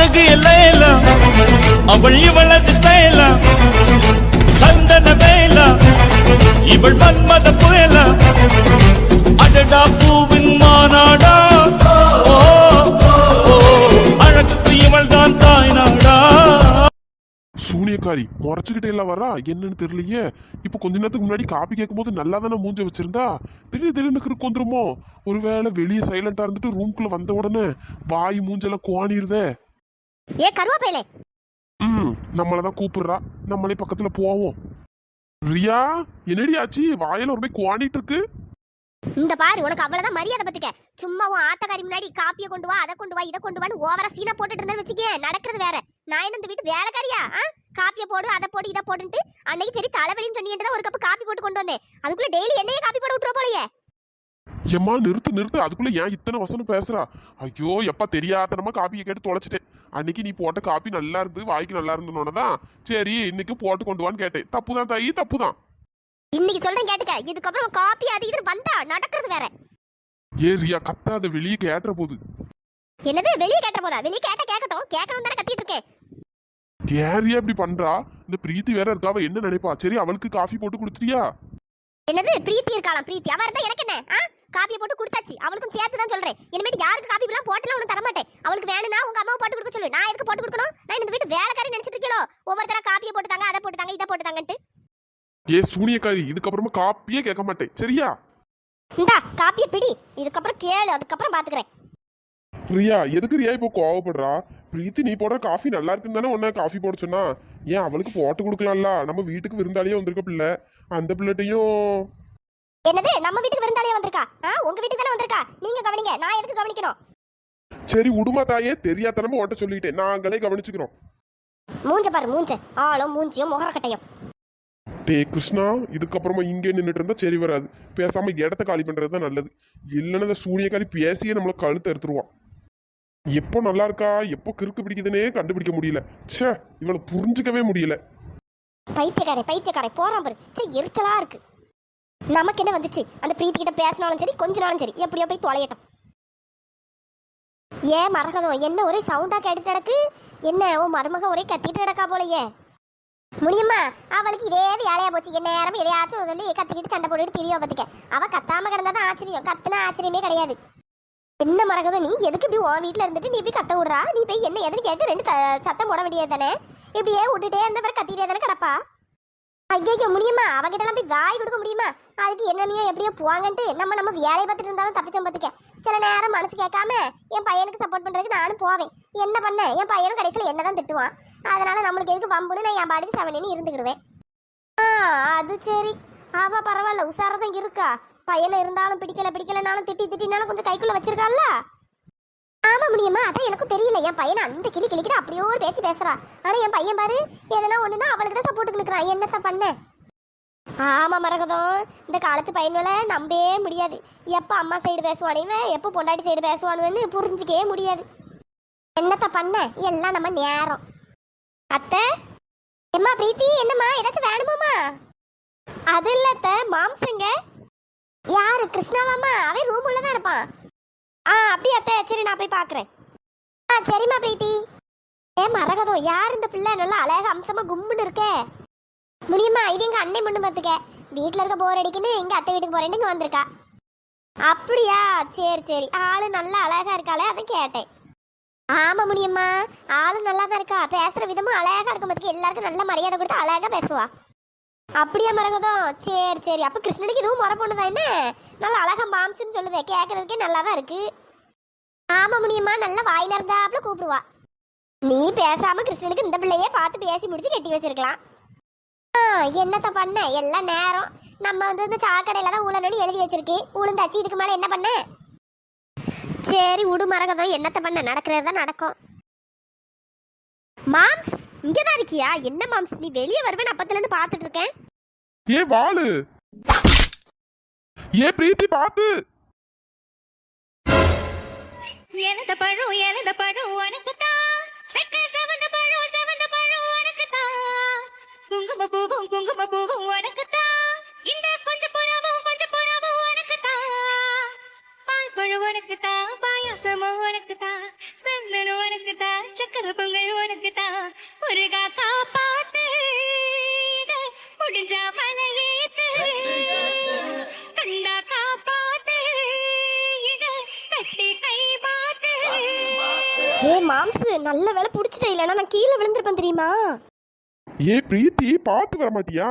அழகு எல்லாம் அவள் இவளது ஸ்டைலா சந்தன வேலா இவள் மன்மத புயலா அடடா பூவின் மாநாடா அழகுக்கு இவள் தான் தாய் நாடா. சூனியக்காரி முறைச்சுக்கிட்டே எல்லாம் வரா என்னன்னு தெரியலையே. இப்ப கொஞ்ச நேரத்துக்கு முன்னாடி காப்பி கேட்கும் போது நல்லா தானே மூஞ்ச வச்சிருந்தா, திடீர்னு கிறுக்கு வந்துருமோ. ஒருவேளை வெளியே சைலண்டா இருந்துட்டு ரூம்குள்ள வந்த உடனே வாய் மூஞ்செல்லாம் கோணிருதே. ஏ கருவாப்பையிலே, நம்மளதான் கூப்பிடுறா, நம்மளே பக்கத்துல போவோம். ரியா என்னடி ஆச்சு, வாயில ஒரு போய் கோணிட்டு இருக்கு. இந்த பாரு உனக்கு அவ்வளவுதான் மரியாதை பத்துக்க. சும்மா உன் ஆத்தக்காரி முன்னாடி காப்பியை கொண்டு வா, அதை கொண்டு வா, இதை கொண்டு வான்னு ஓவரா சீனா போட்டுட்டு இருந்தேன்னு வச்சுக்கே, நடக்கிறது வேற. நான் என்ன இந்த வீட்டு வேலைக்காரியா? காப்பியை போடு, அதை போடு, இதை போட்டுட்டு அன்னைக்கு சரி தலைவலின்னு சொன்னீங்கன்னு ஒரு கப் காப்பி போட்டு கொண்டு வந்தேன். அதுக்குள்ள டெய்லி என்னையே காப்பி போட விட்டுருவ போலயே. ஏம்மா நிறுத்து, அதுக்குள்ள ஏன் இத்தனை வசனம் பேசுறா? ஐயோ எப்ப தெரியாதனமா காப்பியை கேட்டு தொலைச்சிட்டேன். அன்னைக்கு நீ போட்ட காப்பி நல்லா இருந்து, வாய்க்கு நல்லா இருந்தோன்னதான் சரி இன்னைக்கு போட்டு கொண்டு வான்னு கேட்டேன். தப்புதான் தாயி, தப்புதான். இன்னைக்கு சொல்றேன் கேட்டுக்க, இதுக்கப்புறம் காப்பி அது இது வந்தா நடக்கிறது வேற. ஏ ரியா கத்தாத, வெளியே கேட்டுற போது. என்னது வெளியே கேட்டுற போதா? வெளியே கேட்கட்டும், கேட்கணும் தானே கத்திட்டு இருக்கேன். ஏரியா இப்படி பண்றா? இந்த பிரீத்தி வேற இருக்கா, அவ என்ன நினைப்பா? சரி அவளுக்கு காஃபி போட்டு கொடுத்துட்டியா? என்னது பிரீத்தி இருக்காளாம்? பிரீத்தி அவ இருந்தா எனக்கு என்ன? காப்பியை போட்டு கொடுத்தாச்சு, அவளுக்கும் சேர்த்து தான் சொல்றேன். இனிமேட்டு யாருக்கு காப்பி எல்லாம் போட்டுலாம் உனக்கு தர மாட்டேன். அவளுக்கு வேணும்னா உங்க அம்மாவை போட்டு கொடுக்க சொல்லு. நான் எதுக்கு போட்டு கொடுக்கணும்? நான் இந்த வீட்டு வேலைக்காரி நினைச்சிட்டு இருக்கீங்களோ? ஒவ்வொருத்தரா காப்பியை போட்டுட்டாங்க, அதை போட்டுட்டாங்க, இதை போட்டுட்டாங்கன்ட்டு. ஏ சூனியக்காரி, இதுக்கப்புறமா காப்பியே கேட்க மாட்டேன் சரியா? இந்தா காப்பியை பிடி, இதுக்கப்புறம் கேளு, அதுக்கப்புறம் பாத்துக்கிறேன். ரியா எதுக்கு ரியா இப்போ கோவப்படுறா? பிரீத்தி நீ போடுற காஃபி நல்லா இருக்குன்னு தானே உன்ன காஃபி போட சொன்னா. ஏன் அவளுக்கு போட்டு கொடுக்கலாம்ல? நம்ம வீட்டுக்கு விருந்தாளியே வந்திருக்க பிள்ளை, அந்த பிள்ளைட்டையும். என்னது நம்ம வீட்டுக்கு விருந்தாளியே வந்திருக்கா? உங்க வீட்டுக்கு தானே வந்திருக்கா, நீங்க கவனிங்க, நான் எதுக்கு கவனிக்கணும்? சரி உடுமா தாயே, தெரியாதனமா உன்ட்ட சொல்லிட்டேன், நாங்களே கவனிச்சுக்கிறோம். மூஞ்ச பாரு, மூஞ்ச ஆளும் மூஞ்சியும் முகரக்கட்டையும். டே கிருஷ்ணா, இதுக்கப்புறமா இங்கே நின்றுட்டு இருந்தா சரி வராது. பேசாம இடத்த காலி பண்றது தான் நல்லது. இல்லைன்னா இந்த சூனியக்காரி பேசியே நம்மளை கழுத்து எடுத்துருவான். எப்போ நல்லா இருக்கா எப்போ கிறுக்கு பிடிக்குதுன்னே கண்டுபிடிக்க முடியல. ச்சே, இவளை புரிஞ்சுக்கவே முடியல. பைத்தியக்காரை போறான் பாரு. சே எரிச்சலா இருக்கு. நமக்கு என்ன வந்துச்சு? அந்த பிரீத்தி கிட்ட பேசினாலும் சரி, கொஞ்ச நாளும் சரி, எப்படியோ போய் தொலையட்டும். ஏன் மரகதம் என்ன ஒரே சவுண்டா கேட்டுட்டு கிடக்கு? என்ன ஓ மருமக ஒரே கத்திட்டு கிடக்கா போலயே. முடியுமா? அவளுக்கு இதே வேலையா போச்சு. என்ன நேரம் எதையாச்சும் சொல்லி கத்திக்கிட்டு சண்டை போட்டுட்டு திரிய பத்துக்க. அவ கத்தாம கிடந்தாதான் ஆச்சரியம், கத்துனா ஆச்சரியமே கிடையாது. என்ன மரகதம், நீ எதுக்கு இப்படி உன் வீட்டுல இருந்துட்டு நீ இப்படி கத்த விடுறா? நீ போய் என்ன எதுன்னு கேட்டு ரெண்டு சத்தம் போட வேண்டியது தானே? இப்படியே விட்டுட்டே இருந்த பிறகு கத்திட்டே தானே கிடப்பா? ஐயோ முடியுமா? அவகிட்டலாம் போய் வாய் கொடுக்க முடியுமா? அதுக்கு என்னமையோ எப்படியோ போவாங்கன்ட்டு நம்ம வேலையை பார்த்துட்டு இருந்தாலும் தப்பிச்சோம் பார்த்துக்க. சில நேரம் மனசு கேட்காம என் பையனுக்கு சப்போர்ட் பண்றதுக்கு நானும் போவேன். என்ன பண்ண, என் பையனும் கடைசியில் என்னதான் திட்டுவான். அதனால நம்மளுக்கு எதுக்கு வம்புன்னு நான் என் பாட்டுக்கு செவனேன்னு இருந்துக்கிடுவேன். அது சரி, அவ பரவாயில்ல, உஷாரதான் இருக்கா. பையனை இருந்தாலும் பிடிக்கலனாலும் திட்டினாலும் கொஞ்சம் கைக்குள்ள வச்சிருக்காள்ல. ஆமா முடியுமா? அதான் எனக்கும் தெரியல. என் பையனை அந்த கிளிக்கிற அப்படியோ ஒரு பேச்சு பேசுறா. ஆனா என் பையன் பாரு, எதனா ஒண்ணுன்னா அவளுக்கு தான் சப்போர்ட்டுக்கு நிற்கிறான். என்னத்த பண்ண? ஆமா மரகதம், இந்த காலத்து பையன்களை நம்பவே முடியாது. எப்போ அம்மா சைடு பேசுவானுவன், எப்போ பொண்டாட்டி சைடு பேசுவானுவன்னு புரிஞ்சுக்கவே முடியாது. என்னத்த பண்ண, எல்லாம் நம்ம நேரம். அத்தை எம்மா பிரீத்தி, என்னம்மா ஏதாச்சும் வேணுமாம்மா? அது இல்ல அத்தை, மாம்சங்க. யாரு? கிருஷ்ணாவாம்மா? அவன் ரூம் உள்ளதான் இருப்பான். அப்படியே அத்தை, சரி நான் போய் பார்க்குறேன். சரிம்மா பிரீத்தி. மரகதம், யார் இந்த பிள்ளை? நல்லா அழகா அம்சமா கும்முன்னு இருக்கே. முடியுமா? இது எங்க அண்ணன் பொண்ணு பார்த்துக்க. வீட்டில் இருக்க போர் அடிக்குன்னு எங்க அத்தை வீட்டுக்கு போறேன்னு இங்கே வந்திருக்கா. அப்படியா? சரி, ஆளு நல்லா அழகா இருக்காளே, அதை கேட்டேன். ஆமா முடியுமா, ஆளு நல்லா தான் இருக்கா. பேசுற விதமும் அழகா இருக்கும். பார்த்துக்க எல்லாருக்கும் நல்ல மரியாதை கொடுத்து அழகா பேசுவா. அப்படியா மரகதம்? சரி. அப்ப கிருஷ்ணனுக்கு இதுவும் முறை பொண்ணுதான் என்ன? நல்லா அழகா மாம்சன்னு சொல்லுதே, கேட்கறதுக்கே நல்லா தான் இருக்கு. ஆமா முடியுமா, நல்லா வாய் நிறைஞ்சாப்புல கூப்பிடுவா. நீ பேசாம கிருஷ்ணனுக்கு இந்த பிள்ளையே பார்த்து பேசி முடிச்சு கட்டி வச்சிருக்கலாம். என்னத்த பண்ண, எல்லாம் நேரம். நம்ம இந்த சாக்கடையில தான் உழணும்னு எழுதி வச்சிருக்கு. உளுந்தாச்சு, இதுக்கு மேல என்ன பண்ண? சரி விடு மரகதம், என்னத்த பண்ண, நடக்கிறது தான் நடக்கும். மாம்ஸ் இங்கதான் இருக்கியா? என்ன மாம்ஸ், நீ வெளியே வருவேன் அப்பத்துல இருந்து பாத்துட்டு இருக்கேன். ஏ வாளு, ஏ பிரீத்தி பாத்து. எனத பழம் உனக்கு தான், சக்க செவந்த பழம் உனக்கு தான், குங்கும பூவும் உனக்கு தான், இந்த கொஞ்சம் புறாவும் உனக்கு தான், பால் பழம் உனக்கு தான், பாயாசமும் உனக்கு தான், சந்தனம் உனக்கு தான், சக்கர பொங்கல் உனக்கு தான் முருகா காப்பாத்து முடிஞ்சா மலையேத்து கண்டா காப்பாத்து கட்டி கை மாத்து. ஏ மாம்சு நல்ல வேலை பிடிச்சிட்டேன், இல்லைன்னா நான் கீழே விழுந்திருப்பேன் தெரியுமா? ஏ பிரீத்தி பார்த்து வர மாட்டியா?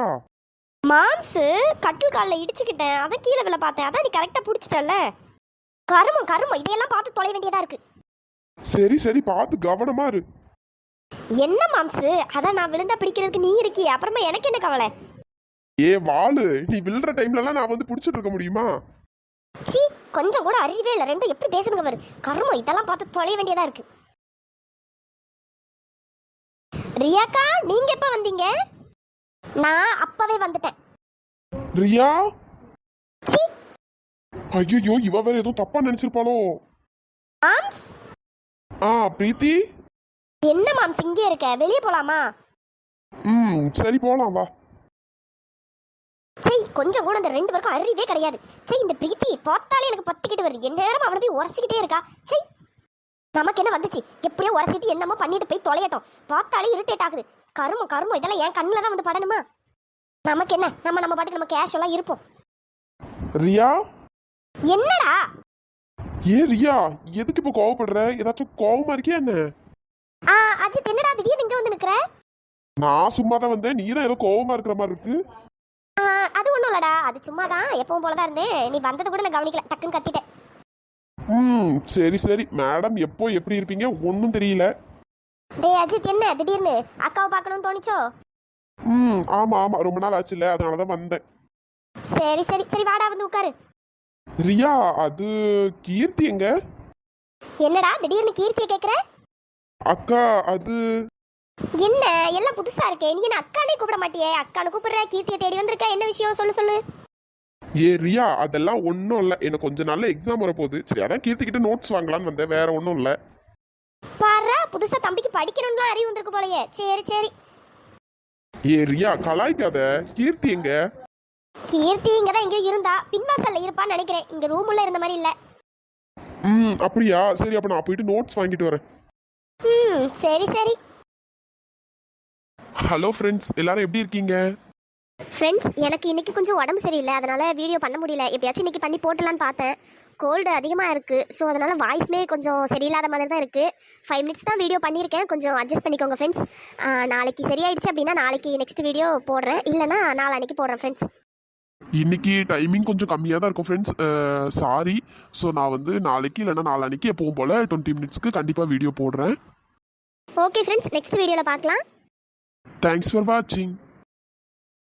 மாம்சு கட்டில் காலில் இடிச்சுக்கிட்டேன், அதான் கீழே விழ பார்த்தேன், அதான் நீ கரெக்டாக பிடிச்சிட்டல. கருமம் கருமம், இதையெல்லாம் பார்த்து தொலை வேண்டியதா இருக்கு. சரி சரி பார்த்து கவனமா இரு. என்ன மாம்சு, அதான் நான் விழுந்தா பிடிக்கிறதுக்கு நீ இருக்கியே, அப்புறமா எனக்கு என்ன கவலை? ஏ வாளு, நீ விழுற டைம்லலாம் நான் வந்து பிடிச்சிட்டு இருக்க முடியுமா? சீ, கொஞ்சம் கூட அறிவே இல்லை, ரெண்டும் எப்படி பேசுதுங்க பாரு. கருமம், இதெல்லாம் பார்த்து தொலை வேண்டியதா இருக்கு. ரியாக்கா, நீங்க எப்ப வந்தீங்க? நான் அப்பவே வந்துட்டேன். ரியா, சீ, ஐயோ இவ வேற ஏதோ தப்பா நினைச்சிருப்பாளோ. மாம்ஸ், பிரீத்தி. என்ன மாம்ஸ் இங்கே இருக்க, வெளியே போலாமா? சரி போலாம் வா. சீ, கொஞ்சம் கூட இந்த ரெண்டு பேருக்கும் அறிவே கிடையாது. சீ, இந்த பிரீத்தி பார்த்தாலே எனக்கு பத்திக்கிட்டு வருது, என் நேரம் அவனை போய் உரசிக்கிட்டே இருக்கா. சீ, நமக்கு என்ன வந்துச்சு, எப்படியோ உரசிட்டு என்னமோ பண்ணிட்டு போய் தொலையட்டும், பார்த்தாலே இரிட்டேட் ஆகுது. கருமம் கருமம், இதெல்லாம் என் கண்ணில் தான் வந்து படணுமா? நமக்கு என்ன, நம்ம பாட்டுக்கு நம்ம கேஷுவலாக இருப்போம். ரியா, என்னடா? ஏ ரியா, எதுக்கு இப்போ கோவப்படுற? ஏதாச்சும் கோவமா இருக்கியா என்ன? அஜித், என்னடா திடீர்னு இங்க வந்து நிக்கிற? நான் சும்மா தான் வந்தேன், நீ தான் ஏதோ கோவமா இருக்கிற மாதிரி இருக்கு. அது ஒண்ணும் இல்லடா, அது சும்மா தான், எப்பவும் போலதான் இருந்தேன். நீ வந்தது கூட நான் கவனிக்கல, டக்குன்னு கத்திட்டேன். சரி சரி, மேடம் எப்போ எப்படி இருப்பீங்க ஒன்றும் தெரியல. டேய் அஜித், என்ன திடீர்னு அக்காவை பார்க்கணும்னு தோணிச்சோ? ஆமா ஆமா, ரொம்ப நாள் ஆச்சுல்ல, அதனாலதான் வந்தேன். சரி சரி சரி, வாடா வந்து உட்காரு. ரியா, அது கீர்த்தி எங்க? என்னடா திடீர்னு கீர்த்தியை கேக்குற? அக்கா, அது என்ன எல்லாம் புதுசா இருக்கே, நீ என்ன அக்கானே கூப்பிட மாட்டியே? அக்கானு கூப்பிடுற, கீர்த்தியை தேடி வந்திருக்க, என்ன விஷயம் சொல்லு சொல்லு. ஏ ரியா, அதெல்லாம் ஒன்றும் இல்லை, எனக்கு கொஞ்சம் நல்ல எக்ஸாம் வரப்போகுது, சரி அதான் கீர்த்திக்கிட்ட நோட்ஸ் வாங்கலான்னு வந்தேன், வேற ஒன்றும் இல்லை. பாரு, புதுசா தம்பிக்கு படிக்கணும்னு அறிவு வந்திருக்கு போலயே. சரி சரி. ஏ ரியா, கலாய்க்காத. கீர்த்தி எங்க? கீர்த்தி இங்க தான் எங்கேயோ இருந்தா, பின்வாசல்ல இருப்பான்னு நினைக்கிறேன், இங்க ரூம் உள்ள இருந்த மாதிரி இல்ல. அப்படியா? சரி, அப்ப நான் போயிட்டு நோட்ஸ் வாங்கிட்டு வரேன். சரி சரி. ஹலோ ஃப்ரெண்ட்ஸ், எல்லாரும் எப்படி இருக்கீங்க? ஃப்ரெண்ட்ஸ், எனக்கு இன்னைக்கு கொஞ்சம் உடம்பு சரியில்லை, அதனால வீடியோ பண்ண முடியல. எப்பயாச்சும் இன்னைக்கு பண்ணி போட்டலான்னு பார்த்தேன். கோல்டு அதிகமாக இருக்குது, ஸோ அதனால் வாய்ஸ்மே கொஞ்சம் சரியில்லாத மாதிரி தான் இருக்குது. 5 மினிட்ஸ் தான் வீடியோ பண்ணியிருக்கேன், கொஞ்சம் அட்ஜஸ்ட் பண்ணிக்கோங்க ஃப்ரெண்ட்ஸ். நாளைக்கு சரியாயிடுச்சு அப்படின்னா நாளைக்கு நெக்ஸ்ட் வீடியோ போடுறேன், இல்லைனா நாளைக்கு போடுறேன் ஃப்ரெண்ட்ஸ். இன்னைக்கு டைமிங் கொஞ்சம் கம்மியாக தான் இருக்கும் ஃப்ரெண்ட்ஸ், சாரி. ஸோ நான் வந்து நாளைக்கு இல்லைனா நாளான்னைக்கு எப்பவும் போல் 20 மினிட்ஸ்க்கு கண்டிப்பாக வீடியோ போடுறேன். ஓகே ஃப்ரெண்ட்ஸ், நெக்ஸ்ட் வீடியோவில் பார்க்கலாம். தேங்க்ஸ் ஃபார் வாட்சிங்.